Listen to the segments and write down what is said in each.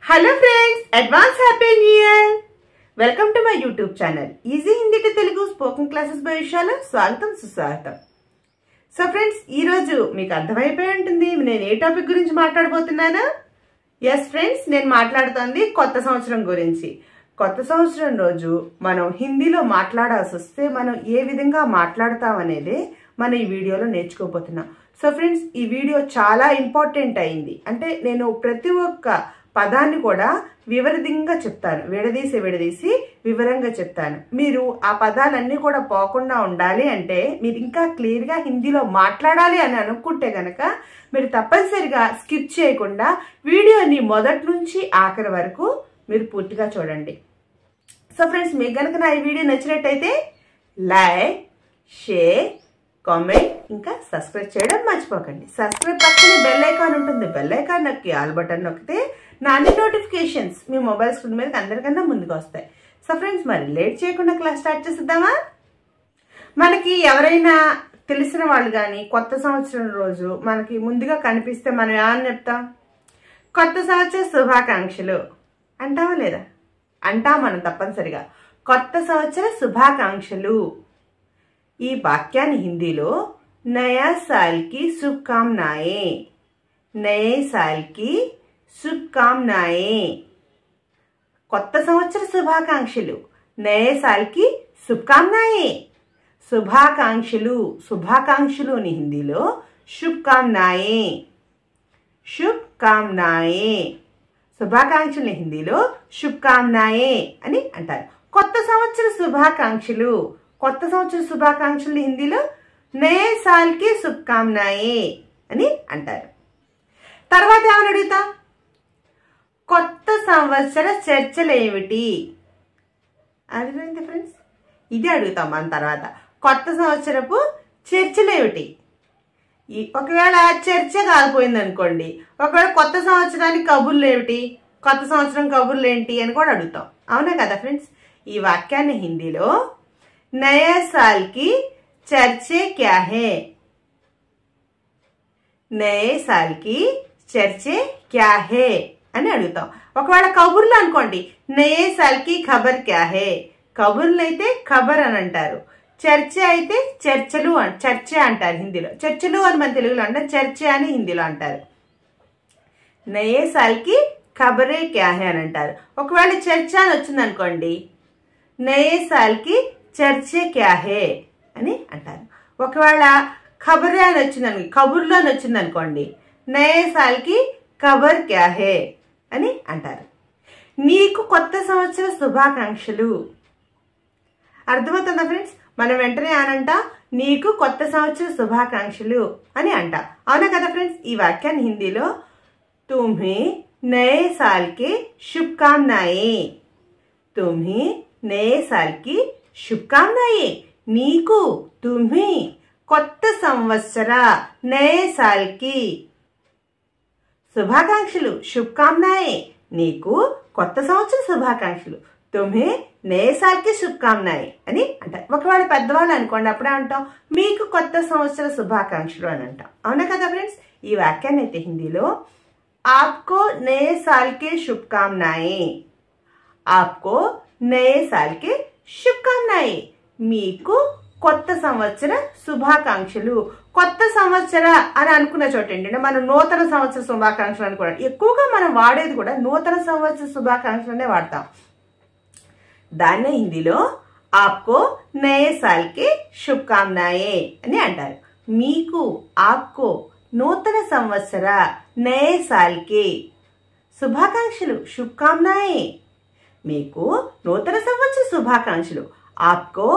Hello friends, advance happy new year. Welcome to my YouTube channel easy Hindi to Telugu spoken classes by Vishala స్వాగతం సుస్వాగతం। So friends, ఈ రోజు మీకు అర్థమైపోయి ఉంటుంది నేను ఏ టాపిక్ గురించి మాట్లాడబోతున్నాను। yes ఫ్రెండ్స్, నేను మాట్లాడుతోంది కొత్త సంవత్సరం గురించి। కొత్త సంవత్సరం రోజు మనం హిందీలో మాట్లాడాల్సి వస్తే మనం ఏ విధంగా మాట్లాడతాం అనేది మనం ఈ వీడియోలో నేర్చుకోబోతున్నాం। సో ఫ్రెండ్స్, ఈ వీడియో చాలా ఇంపార్టెంట్ అయింది। అంటే నేను ప్రతి ఒక్క పదాన్ని కూడా వివరంగా చెప్తాను, విడదీసి వివరంగా చెప్తాను। మీరు ఆ పదాలన్నీ కూడా పోకుండా ఉండాలి అంటే మీరు ఇంకా క్లియర్ గా హిందీలో మాట్లాడాలి అని అనుకుంటే గనక మీరు తప్పనిసరిగా స్కిప్ చేయకుండా వీడియోని మొదటి నుంచి ఆఖరి వరకు మీరు పూర్తిగా చూడండి। సో ఫ్రెండ్స్, మీకు గనక నా ఈ వీడియో నచ్చినట్టయితే లైక్, షేర్, కామెంట్ ఇంకా సబ్స్క్రైబ్ చేయడం మర్చిపోకండి। సబ్స్క్రైబ్ పక్కనే బెల్ ఐకాన్ ఉంటుంది, బెల్ ఐకాన్ నొక్కి ఆల్ బటన్ నొక్కితే నా అన్ని నోటిఫికేషన్స్ మీ మొబైల్ స్క్రీన్ మీద అందరికన్నా ముందుకు వస్తాయి। సో ఫ్రెండ్స్, మరి లేట్ చేయకుండా క్లాస్ స్టార్ట్ చేద్దామా। మనకి ఎవరైనా తెలిసిన వాళ్ళు కానీ కొత్త సంవత్సరం రోజు మనకి ముందుగా కనిపిస్తే మనం ఏమని చెప్తాం? కొత్త సంవత్సర శుభాకాంక్షలు అంటావా లేదా? అంటాం మనం తప్పనిసరిగా, కొత్త సంవత్సర శుభాకాంక్షలు। ఈ వాక్యాన్ని హిందీలో నయా సాల్ కి శుభకామనాయే, నయే సాల్ కి శుభకామనాయే, కొత్త సంవత్సర శుభాకాంక్షలు, నయే సాల్ కి శుభకామనాయే। శుభాకాంక్షలు, శుభాకాంక్షలు అని హిందీలో శుభకామనాయే, శుభకామనాయే, శుభాకాంక్షలు హిందీలో శుభకామనాయే అని అంటారు। కొత్త సంవత్సర శుభాకాంక్షలు, కొత్త సంవత్సర శుభాకాంక్షలు హిందీలో నయే సాల్ కి శుభకామనాయే అని అంటారు। తర్వాత ఏమని అడుగుతాం? కొత్త సంవత్సర చర్చలు ఏమిటి? అర్థమైంది ఫ్రెండ్స్, ఇది అడుగుతాం మన తర్వాత। కొత్త సంవత్సరపు చర్చలు ఏమిటి? ఒకవేళ చర్చ కాలిపోయింది అనుకోండి, ఒకవేళ కొత్త సంవత్సరానికి కబుర్లు ఏమిటి, కొత్త సంవత్సరం కబుర్లు ఏంటి అని కూడా అడుగుతాం, అవునా కదా ఫ్రెండ్స్? ఈ వాక్యాన్ని హిందీలో నయా సాల్ కి చర్చే క్యా హే, నయే సాల్ కి చర్చే క్యా హే అని అడుగుతాం। ఒకవేళ కబుర్లు అనుకోండి, నయే సాల్ కి ఖబర్ క్యా హే, కబుర్లు అయితే ఖబర్ అని అంటారు, చర్చ అయితే చర్చలు, చర్చ అంటారు హిందీలో, చర్చలు అని మన తెలుగులో అంటారు, చర్చ అని హిందీలో అంటారు। నయే సాల్ కి ఖబరే క్యా హే అని అంటారు। ఒకవేళ చర్చ అని వచ్చింది అనుకోండి, నయే సాల్ కి చర్చే క్యా హే అని అంటారు। ఒకవేళ ఖబరే అని వచ్చింది, కబుర్లో అని వచ్చింది అనుకోండి, నయే సాల్ కి ఖబర్ క్యా హే అని అంటారు। నీకు కొత్త సంవత్సర శుభాకాంక్షలు, అర్థమవుతుందా ఫ్రెండ్స్? మనం వెంటనే అనంట నీకు కొత్త సంవత్సర శుభాకాంక్షలు అని అంట, అవునా కదా ఫ్రెండ్స్? ఈ వాక్యాన్ని హిందీలో తుమ్హే నయే సాల్ కి శుభకామనాయే, తుమ్హే నయే సాల్ కి శుభకామనాయే, నీకు తుమ్హే కొత్త సంవత్సర నయే సాల్ కి శుభాకాంక్షలు, శుభకామనాయే, నీకు కొత్త సంవత్సర శుభాకాంక్షలు, తుమ్హే నయే సాల్ కి శుభకామనాయే అని అంటారు। ఒకవేళ పెద్దవాళ్ళు అనుకోండి, అప్పుడే అంటాం మీకు కొత్త సంవత్సర శుభాకాంక్షలు అని అంటాం, అవునా కదా ఫ్రెండ్స్? ఈ వాక్యాన్ని అయితే హిందీలో ఆప్కో నయే సాల్ కే శుభకామనాయే, ఆప్కో నయే సాల్ కే శుభకామనాయే, మీకు కొత్త సంవత్సర శుభాకాంక్షలు। కొత్త సంవత్సర అని అనుకున్న చోట ఏంటంటే మనం నూతన సంవత్సర శుభాకాంక్షలు అనుకోవడం, ఎక్కువగా మనం వాడేది కూడా నూతన సంవత్సర శుభాకాంక్షలనే వాడతాం। దాన్నే హిందీలో ఆప్కో నయే సాల్ కే శుభకామనాయే అని అంటారు। మీకు, ఆప్కో నూతన సంవత్సర నయే సాల్ కే శుభాకాంక్షలు, శుభకామనాయే, మీకు నూతన సంవత్సర శుభాకాంక్షలు, ఆప్కో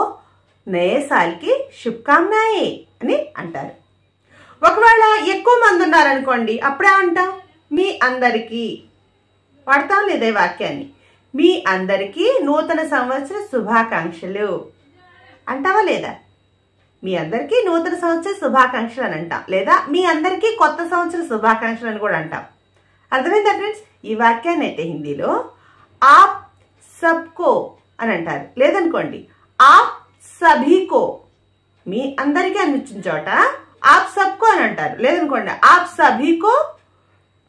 నయే సాల్ కి శుభకామనాయే అని అంటారు। ఒకవేళ ఎక్కువ మంది ఉన్నారనుకోండి, అప్పుడే అంటాం మీ అందరికీ, వాడతాం లేదా ఈ వాక్యాన్ని? మీ అందరికీ నూతన సంవత్సర శుభాకాంక్షలు అంటావా లేదా? మీ అందరికీ నూతన సంవత్సర శుభాకాంక్షలు అని అంటాం, లేదా మీ అందరికీ కొత్త సంవత్సర శుభాకాంక్షలు అని కూడా అంటాం, అర్థమైందా ఫ్రెండ్స్? ఈ వాక్యాన్ని అయితే హిందీలో ఆప్ సబ్కో అని అంటారు, లేదనుకోండి ఆప్ సభీకో, మీ అందరికీ అని వచ్చిన చోట ఆప్ సబ్కో అని అంటారు, లేదనుకోండి ఆప్ సభీకో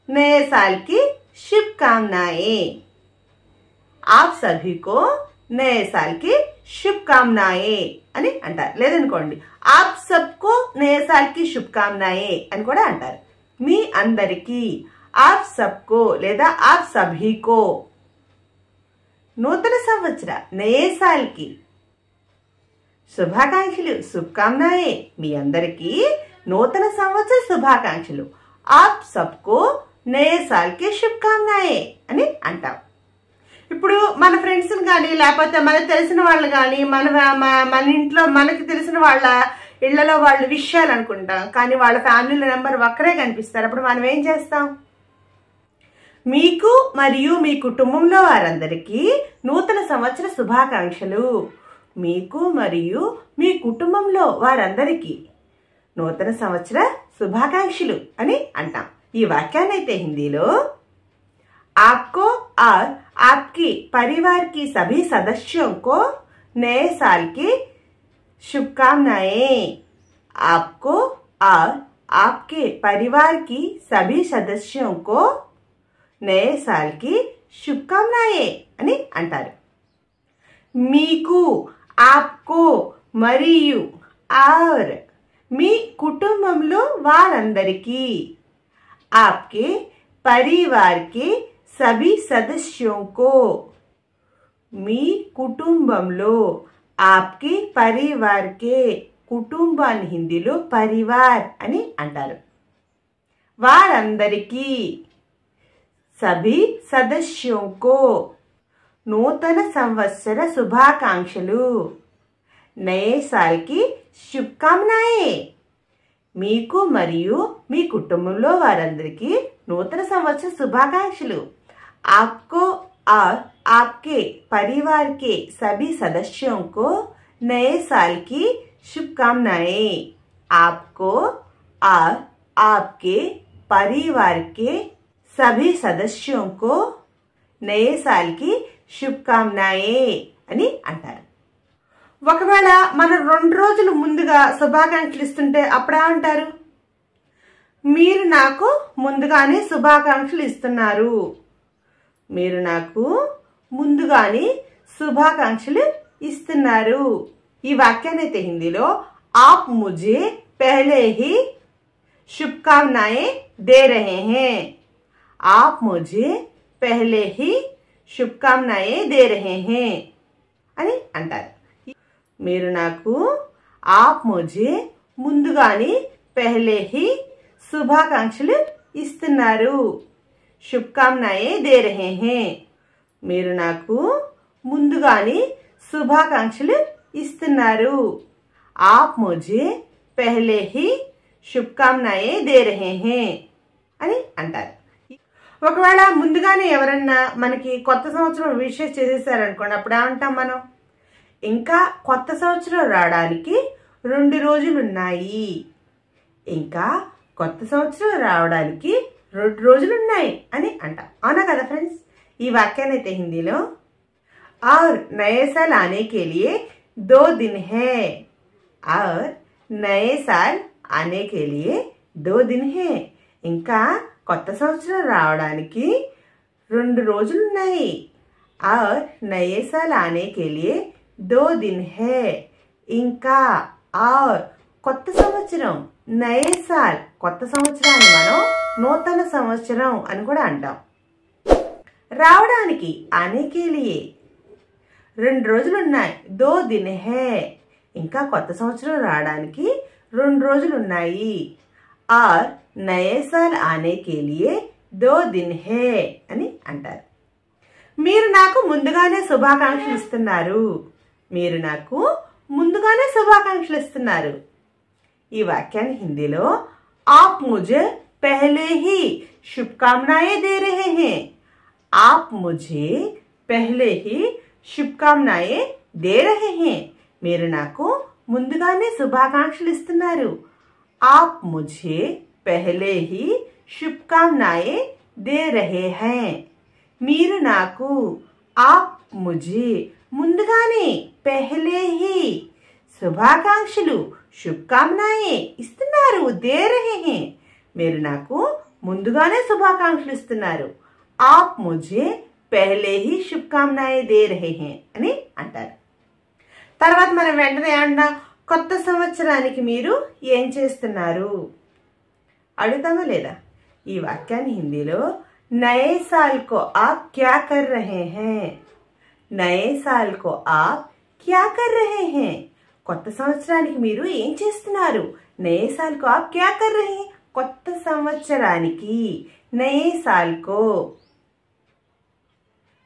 నయే సాల్ కి शुभकामनाएं। आप सभी को नए साल की शुभकामनाएं అని అంటారు. లేదనుకోండి आप सबको नए साल की शुभकामनाएं అని కూడా అంటారు. మీ అందరికీ आप सबको లేదా आप सभी को నూతన సంవత్సర నయే సాల్ కి శుభాకాంక్షలు శుభకామనాయే. మీ అందరికీ నూతన సంవత్సర శుభాకాంక్షలు. आप सबको నయే సాల్ కి శుభకామనాయే అని అంటాం. ఇప్పుడు మన ఫ్రెండ్స్ కానీ లేకపోతే మనకు తెలిసిన వాళ్ళు కానీ మన ఇంట్లో మనకి తెలిసిన వాళ్ళ ఇళ్లలో వాళ్ళు విషయాలు అనుకుంటాం, కానీ వాళ్ళ ఫ్యామిలీ మెంబర్ ఒక్కరే కనిపిస్తారు. అప్పుడు మనం ఏం చేస్తాం? మీకు మరియు మీ కుటుంబంలో వారందరికీ నూతన సంవత్సర శుభాకాంక్షలు. మీకు మరియు మీ కుటుంబంలో వారందరికీ నూతన సంవత్సర శుభాకాంక్షలు అని అంటాం. ఈ వాక్యాన్ని అయితే హిందీలో आपको और आपके परिवार की सभी सदस्यों को नए साल की शुभकामनाएं. आपको और आपके परिवार की सभी सदस्यों को नए साल की शुभकामनाएं అని అంటారు. మీకు आपको మరియు और మీ కుటుంబంలో వారందరికీ आपके परिवार के सभी सदस्यों को మీ కుటుంబంలో आपके परिवार के కుటుంబాన్ని హిందీలో పరివార్ అని అంటారు. వారందరికీ सभी सदस्यों को నూతన సంవత్సర శుభాకాంక్షలు. నయే సాల్ కి శుభకామనాయే. మీకు మరియు మీ కుటుంబంలో వారందరికీ నూతన సంవత్సర శుభాకాంక్షలు. आपको और आपके परिवार के सभी सदस्यों को नए साल की शुभकामनाएं. आपको और आपके परिवार के सभी सदस्यों को नए साल की शुभकामनाएं అని అంటారు. ఒకవేళ మనం 2 రోజులు ముందుగా శుభాకాంక్షలు ఇస్తుంటే అప్పుడేమంటారు? మీరు నాకు ముందుగానే శుభాకాంక్షలు ఇస్తున్నారు. మీరు నాకు ముందుగానే శుభాకాంక్షలు ఇస్తున్నారు. ఈ వాక్యాన్ని అయితే హిందీలో आप मुझे पहले ही शुभकामनाएं दे रहे हैं. आप मुझे पहले ही शुभकामनाएं दे रहे हैं అని అంటారు. మీరు నాకు आप मुझे ముందుగానే पहले ही శుభాకాంక్షలు ఇస్తున్నారు. శుభకామనాయే దే రహే హే. మీరు నాకు ముందుగానే శుభాకాంక్షలు ఇస్తున్నారు. आप मुझे पहले ही शुभकामनाएं दे रहे हैं అని అంటారు. ఒకవేళ ముందుగానే ఎవరన్నా మనకి కొత్త సంవత్సరం విషెస్ చేసేసారనుకోండి, అప్పుడు ఏమంటాం మనం? ఇంకా కొత్త సంవత్సరం రావడానికి 2 రోజులు ఉన్నాయి. ఇంకా కొత్త సంవత్సరం రావడానికి 2 రోజులు ఉన్నాయి అని అంటాం. అవునా కదా ఫ్రెండ్స్? ఈ వాక్యాన్ని అయితే హిందీలో और नए साल आने के लिए 2 दिन है. और नए साल आने के लिए 2 दिन है. ఇంకా కొత్త సంవత్సరం రావడానికి 2 రోజులు ఉన్నాయి. और नए साल आने के लिए 2 दिन है. ఇంకా और కొత్త సంవత్సరం నయే సాల్ కొత్త సంవత్సరాన్ని మనం నూతన సంవత్సరం అని కూడా అంటాం. రావడానికి ఆనే కే లియే 2 రోజులు ఉన్నాయి. 2 दिन है. ఇంకా కొత్త సంవత్సరం రావడానికి 2 రోజులు ఉన్నాయి. और नए साल आने के लिए 2 दिन है అని అంటారు. మీరు నాకు ముందుగానే శుభాకాంక్షలు ఇస్తున్నారు. మీరు నాకు ముందుగానే శుభాకాంక్షలు ఇస్తున్నారు. ఈ వాక్యాన్ని హిందీలో आप मुझे पहले ही शुभकामनाएं दे रहे हैं. आप मुझे पहले ही शुभकामनाएं दे रहे हैं. మీరు నాకు ముందుగానే శుభాకాంక్షలు ఇస్తున్నారు. आप मुझे पहले ही शुभकामनाएं दे रहे हैं. మీరు నాకు आप मुझे ముందుగానే पहले ही శుభాకాంక్షలు శుభకామనాయే ఇస్తున్నారు. దే రహే హే. మీరు నాకు ముందుగానే శుభాకాంక్షలు ఇస్తున్నారు. आप मुझे पहले ही शुभकामनाएं दे रहे हैं అని అంటారు. తర్వాత మనం వెంటనే ఏమన్నా కొత్త సంవత్సరానికి మీరు ఏం చేస్తున్నారు అడుగుతామా లేదా? ఈ వాక్యాన్ని హిందీలో నయే సాల్ కో ఆప్ క్యా కర్ రహే हैं, నయే సాల్ కో ఆప్ క్యా కర్ రహే हैं, కొత్త సంవత్సరానికి మీరు ఏం చేస్తున్నారు? నయే సాల్ కో ఆప్ క్యా కర్ రహే हैं, కొత్త సంవత్సరానికి నయే సాల్ కో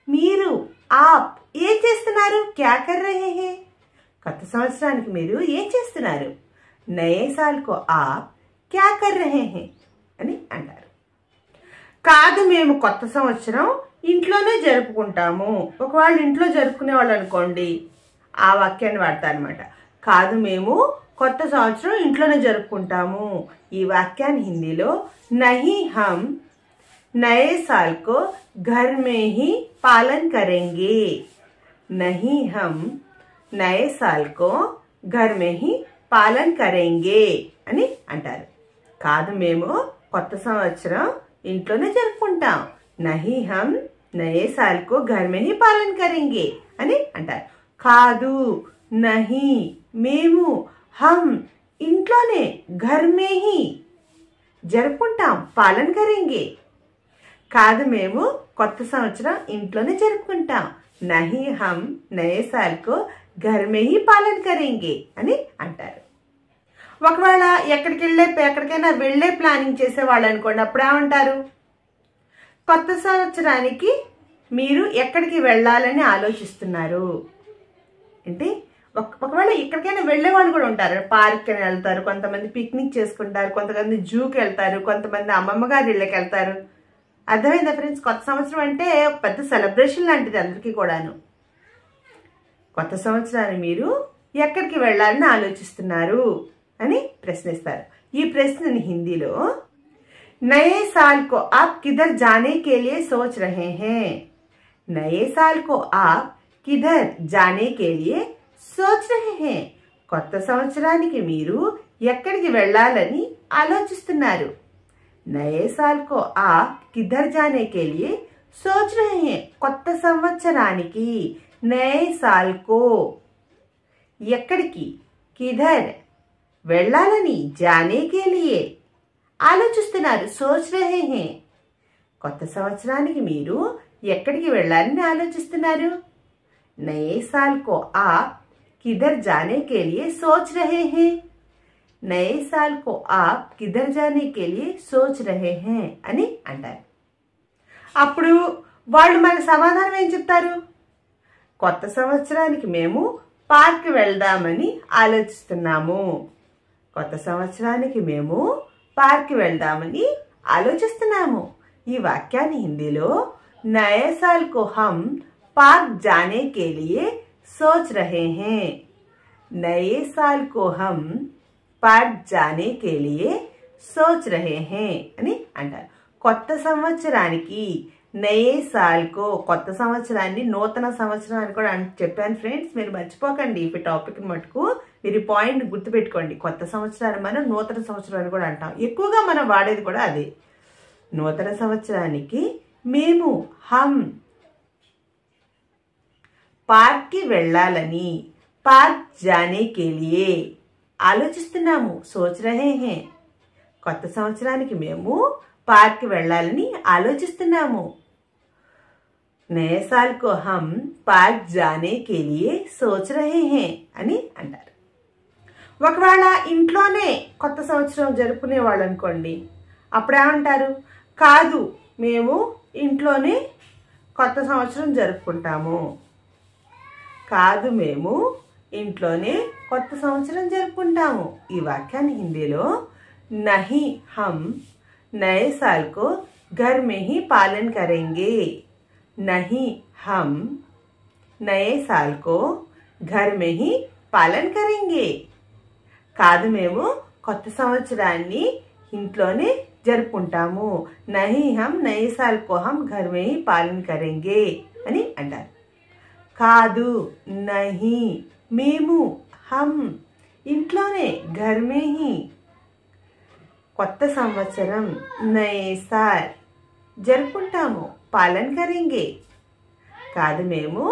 మీరు ఆప్ ఏం చేస్తున్నారు? క్యా కర్ రహే हैं, కొత్త సంవత్సరానికి మీరు ఏం చేస్తున్నారు? నయే సాల్ కో ఆప్ క్యా కర్ రహే हैं అని అంటారు. కాదు మేము కొత్త సంవత్సరం ఇంట్లోనే జరుపుకుంటాము. ఒకవేళ ఇంట్లో జరుపుకునే వాళ్ళు అనుకోండి, ఆ వాక్యాన్ని వాడతారు అనమాట. కాదు మేము కొత్త సంవత్సరం ఇంట్లోనే జరుపుకుంటాము. ఈ వాక్యాన్ని హిందీలో నహీ హమ్ నయే సాల్ కో घर में ही पालन करेंगे, नहीं हम नए साल को घर में ही పాలన్ కరేంగే అని అంటారు. కాదు మేము కొత్త సంవత్సరం ఇంట్లోనే జరుపుకుంటాం. నహీ హమ్ నయే సాల్ కో ఘర్ మే హీ పాలన్ కరేంగే అని అంటారు. కాదు నహీ మేము హమ్ ఇంట్లోనే ఘర్ మే హీ జరుపుకుంటాం. పాలన్ కరేంగే. కాదు మేము కొత్త సంవత్సరం ఇంట్లోనే జరుపుకుంటాం. నహీ హమ్ నయే సాల్ కో ఘర్ మే హీ పాలన్ కరేంగే అని అంటారు. ఒకవేళ ఎక్కడికైనా వెళ్ళే ప్లానింగ్ చేసేవాళ్ళు అనుకోండి, అప్పుడు ఏమంటారు? కొత్త సంవత్సరానికి మీరు ఎక్కడికి వెళ్ళాలని ఆలోచిస్తున్నారు అంటే, ఒకవేళ ఎక్కడికైనా వెళ్ళే వాళ్ళు కూడా ఉంటారు. పార్క్ అని వెళ్తారు, కొంతమంది పిక్నిక్ చేసుకుంటారు, కొంతమంది జూకి వెళ్తారు, కొంతమంది అమ్మమ్మ గారి ఇళ్ళకి వెళ్తారు. అర్థమైందా ఫ్రెండ్స్? కొత్త సంవత్సరం అంటే ఒక పెద్ద సెలబ్రేషన్ లాంటిది అందరికీ కూడాను. కొత్త సంవత్సరాన్ని మీరు ఎక్కడికి వెళ్ళాలని ఆలోచిస్తున్నారు అని ప్రశ్నిస్తారు. ఈ ప్రశ్నని హిందీలో నయే సాల్ కో ఆప్ కిధర్ జానే కే లియే సోచ్ రహే हैं, నయే సాల్ కో ఆప్ కిధర్ జానే కే లియే సోచ్ రహే हैं, కొత్త సంవత్సరానికి మీరు ఎక్కడికి వెళ్ళాలని ఆలోచిస్తున్నారు. నయే సాల్ కో ఆప్ కిధర్ జానే కే లియే సోచ్ రహే हैं, కొత్త సంవత్సరానికి నయే సాల్ కో ఎక్కడికి, కిధర్ వెళ్ళాలని, జానే కే లియే ఆలోచిస్తున్నారు, సోచ్ రహే हैं, కొత్త సంవత్సరానికి మీరు ఎక్కడికి వెళ్ళాలని ఆలోచిస్తున్నారు. నయే సాల్ కో ఆప్ కిధర్ జానే కే లియే సోచ్ రహే हैं, నయే సాల్ కో ఆప్ కిధర్ జానే కే లియే సోచ్ రహే हैं అని అంటారు. అప్పుడు వాళ్ళు మన సమాధానం ఏం చెప్తారు? కొత్త సంవత్సరానికి మేము పార్క్ వెళ్దామని ఆలోచిస్తున్నాము. కొత్త సంవత్సరానికి మేము పార్క్ వెళ్దామని ఆలోచిస్తున్నాము. ఈ వాక్యాన్ని హిందీలో నయే సాల్ కో హమ్ పార్క్ జానే కే లియే సోచ్ రహే हैं, నయే సాల్ కో హమ్ పార్క్ జానే కే లియే సోచ్ రహే हैं అని అంటారు. కొత్త సంవత్సరానికి నయే సాల్ కో, కొత్త సంవత్సరాన్ని నూతన సంవత్సరం అని కూడా చెప్పాను ఫ్రెండ్స్, మీరు మర్చిపోకండి. ఈ టాపిక్ మటుకు మీరు పాయింట్ గుర్తుపెట్టుకోండి. కొత్త సంవత్సరాన్ని మనం నూతన సంవత్సరం అని కూడా అంటాం. ఎక్కువగా మనం వాడేది కూడా అదే. నూతన సంవత్సరానికి మేము హమ్ పార్క్ కి వెళ్ళాలని, పార్క్ జానే కే లియే ఆలోచిస్తున్నాము, సోచ్ రహే हैं, కొత్త సంవత్సరానికి మేము పార్క్ కి వెళ్ళాలని ఆలోచిస్తున్నాము. నయే సాల్ కో హమ్ పార్క్ జానే కే లియే సోచ్ రహే हैं అని అంటారు. ఒకవేళ ఇంట్లోనే కొత్త సంవత్సరం జరుపుకునే వాళ్ళు అనుకోండి, అప్పుడు ఏమంటారు? కాదు మేము ఇంట్లోనే కొత్త సంవత్సరం జరుపుకుంటాము. కాదు మేము ఇంట్లోనే కొత్త సంవత్సరం జరుపుకుంటాము. ఈ వాక్యాన్ని హిందీలో నహీ హమ్ నయే సాల్ కో घर में ही पालन करेंगे, नहीं हम नए साल को घर में ही పాలన్ కరేంగే. కాదు మేము కొత్త సంవత్సరాన్ని ఇంట్లోనే జరుపుకుంటాము. నహీ హమ్ నయే సాల్ కో హమ్ ఘర్ మే హీ పాలన్ కరేంగే అని అంటారు. కాదు నహీ మేము హమ్ ఇంట్లోనే ఘర్ మే హీ కొత్త సంవత్సరం నయే సాల్ జరుపుకుంటాము, पालन करेंगे కాదు మేము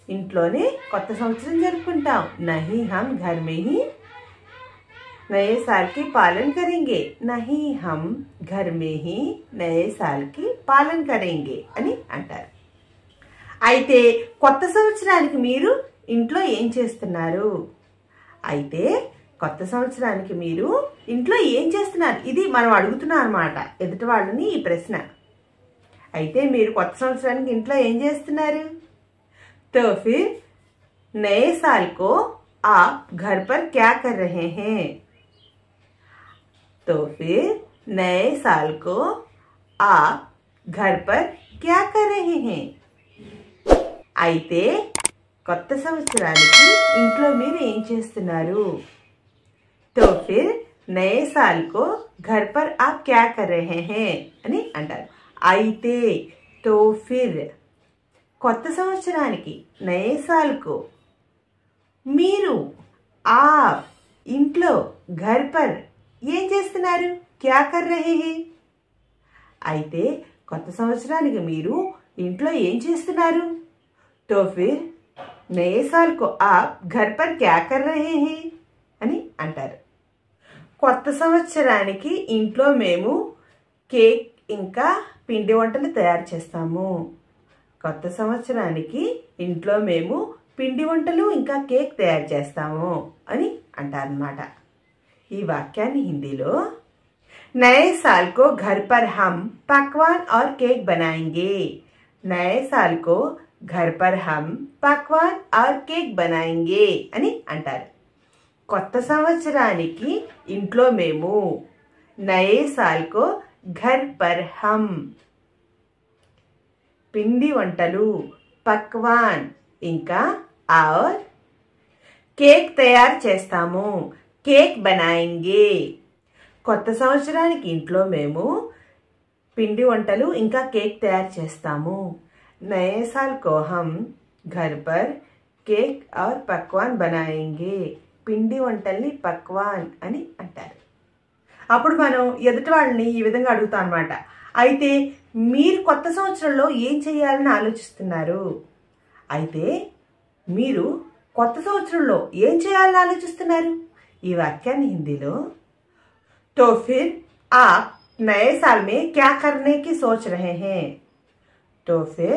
ఇంట్లోనే కొత్త సంవత్సరం జరుపుకుంటాం नहीं हम घर में ही नए साल की पालन करेंगे नहीं हम घर में ही नए साल की पालन करेंगे అని అంటారు. అయితే కొత్త సంవత్సరానికి మీరు ఇంట్లో ఏం చేస్తున్నారు? అయితే కొత్త సంవత్సరానికి మీరు ఇంట్లో ఏం చేస్తున్నారు? ఇది మనం అడుగుతున్నాం అన్నమాట ఎదుటి వాళ్ళని ఈ ప్రశ్న. అయితే మీరు కొత్త సంవత్సరానికి ఇంట్లో ఏం చేస్తున్నారు? तो फिर नए साल को आप घर पर क्या कर रहे हैं? तो फिर नए साल को आप घर पर क्या कर रहे हैं? అయితే కొత్త సంవత్సరానికి ఇంట్లో మీరు ఏం చేస్తున్నారు? तो फिर नए साल को घर पर आप क्या कर रहे हैं అని అంటారు. అయితే तो फिर కొత్త సంవత్సరానికి నయే సాల్కు మీరు ఆ ఇంట్లో ఘర్ పర్ ఏం చేస్తున్నారు? క్యా కర్ రహే హే? అయితే కొత్త సంవత్సరానికి మీరు ఇంట్లో ఏం చేస్తున్నారు? తో ఫిర్ నయే సాల్కు ఆప్ ఘర్ పర్ క్యా కర్ రహే హే అని అంటారు. కొత్త సంవత్సరానికి ఇంట్లో మేము కేక్ ఇంకా పిండి వంటలు తయారు చేస్తాము. కొత్త సంవత్సరానికి ఇంట్లో మేము పిండి వంటలు ఇంకా కేక్ తయారు చేస్తాము అని అంటారన్నమాట. ఈ వాక్యాన్ని హిందీలో नए साल को घर पर हम पकवान और केक बनाएंगे. नए साल को घर पर हम पकवान और केक बनाएंगे అని అంటారు. కొత్త సంవత్సరానికి ఇంట్లో మేము नए साल को घर पर हम పిండి వంటలు పక్వాన్ ఇంకా और కేక్ తయారు చేస్తాము. కేక్ బనాయింగే. కొత్త సంవత్సరానికి ఇంట్లో మేము పిండి వంటలు ఇంకా కేక్ తయారు చేస్తాము. నయే సాల్ కో హమ్ ఘర్ పర్ కేక్ और పక్వాన్ బనాయింగే. పిండి వంటల్ని పక్వాన్ అని అంటారు. అప్పుడు మనం ఎదుటి వాళ్ళని ఈ విధంగా అడుగుతాం అన్నమాట. అయితే మీరు కొత్త సంవత్సరంలో ఏం చేయాలని ఆలోచిస్తున్నారు? అయితే మీరు కొత్త సంవత్సరంలో ఏం చేయాలని ఆలోచిస్తున్నారు? ఈ వాక్యాన్ని హిందీలో तो फिर आप नए साल में क्या करने की सोच रहे हैं? तो फिर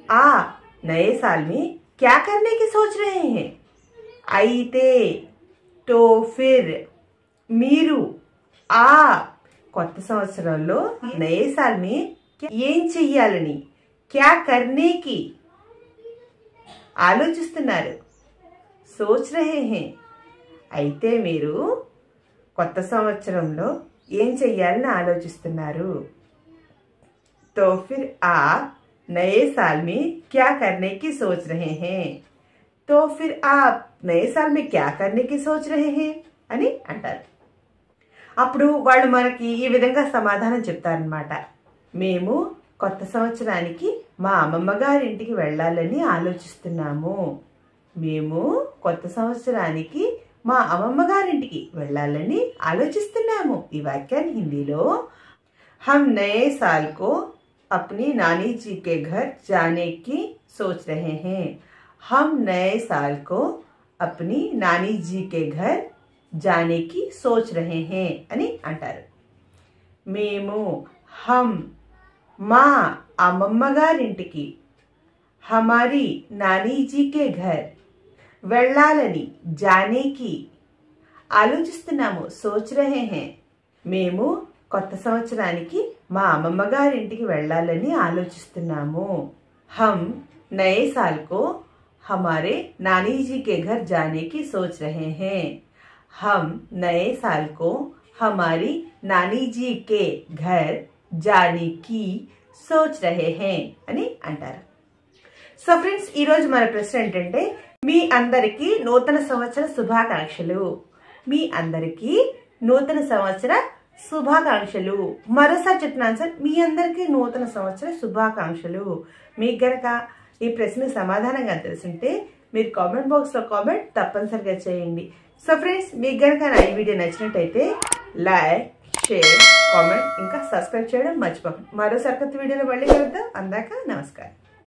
आप नए साल में क्या करने की सोच रहे हैं? అయితే तो फिर మీరు ఆ కొత్త సంవత్సరంలో నయే సాల్ మే ఏం చెయ్యాలని క్యా కర్నేకి ఆలోచిస్తున్నారు. సోచ్ రహే హే. అయితే మీరు కొత్త సంవత్సరంలో ఏం చెయ్యాలని ఆలోచిస్తున్నారు? तो फिर आप नए साल में क्या करने की सोच रहे हैं? तो फिर आप नए साल में क्या करने की सोच रहे हैं అని అంటారు. అప్పుడు వాళ్ళు మనకి ఈ విధంగా సమాధానం చెప్తారనమాట. మేము కొత్త సంవత్సరానికి మా అమ్మమ్మ గారింటికి వెళ్ళాలని ఆలోచిస్తున్నాము. మేము కొత్త సంవత్సరానికి మా అమ్మమ్మ గారింటికి వెళ్ళాలని ఆలోచిస్తున్నాము. ఈ వాక్యాన్ని హిందీలో हम नए साल को अपनी नानी जी के घर जाने की सोच रहे हैं. हम नए साल को अपनी नानी जी के घर जाने की सोच रहे हैं అని అంటారు. మేము హమ్ మా అమ్మమ్మ గారింటికి हमारी नानी जी के घर వెళ్ళాలని జానేకి ఆలోచిస్తున్నాము. సోచ్ రహే హే. మేము కొత్త సంవత్సరానికి మా అమ్మమ్మ గారింటికి వెళ్ళాలని ఆలోచిస్తున్నాము. హమ్ నయే సాల్ కో हमारे नानी जी के घर जाने की सोच रहे हैं. हम नए साल को हमारी नानी जी के घर जाने की सोच रहे हैं అని అంటారు. సో ఫ్రెండ్స్, ఈ రోజు మన ప్రశ్న ఏంటంటే మీ అందరికీ నూతన సంవత్సర శుభాకాంక్షలు. మీ అందరికీ నూతన సంవత్సర శుభాకాంక్షలు. మరోసారి చెప్తున్నాను సార్, మీ అందరికీ నూతన సంవత్సర శుభాకాంక్షలు. మీకు గనక ఈ ప్రశ్నకు సమాధానంగా తెలుసుంటే మీరు కామెంట్ బాక్స్లో కామెంట్ తప్పనిసరిగా చేయండి. సో ఫ్రెండ్స్, మీకు గనక నా ఈ వీడియో నచ్చినట్టయితే లైక్, షేర్, కామెంట్ ఇంకా సబ్స్క్రైబ్ చేయడం మర్చిపోకండి. మరో సరికొత్త వీడియోలో మళ్ళీ కలుద్దాం. అందాక నమస్కారం.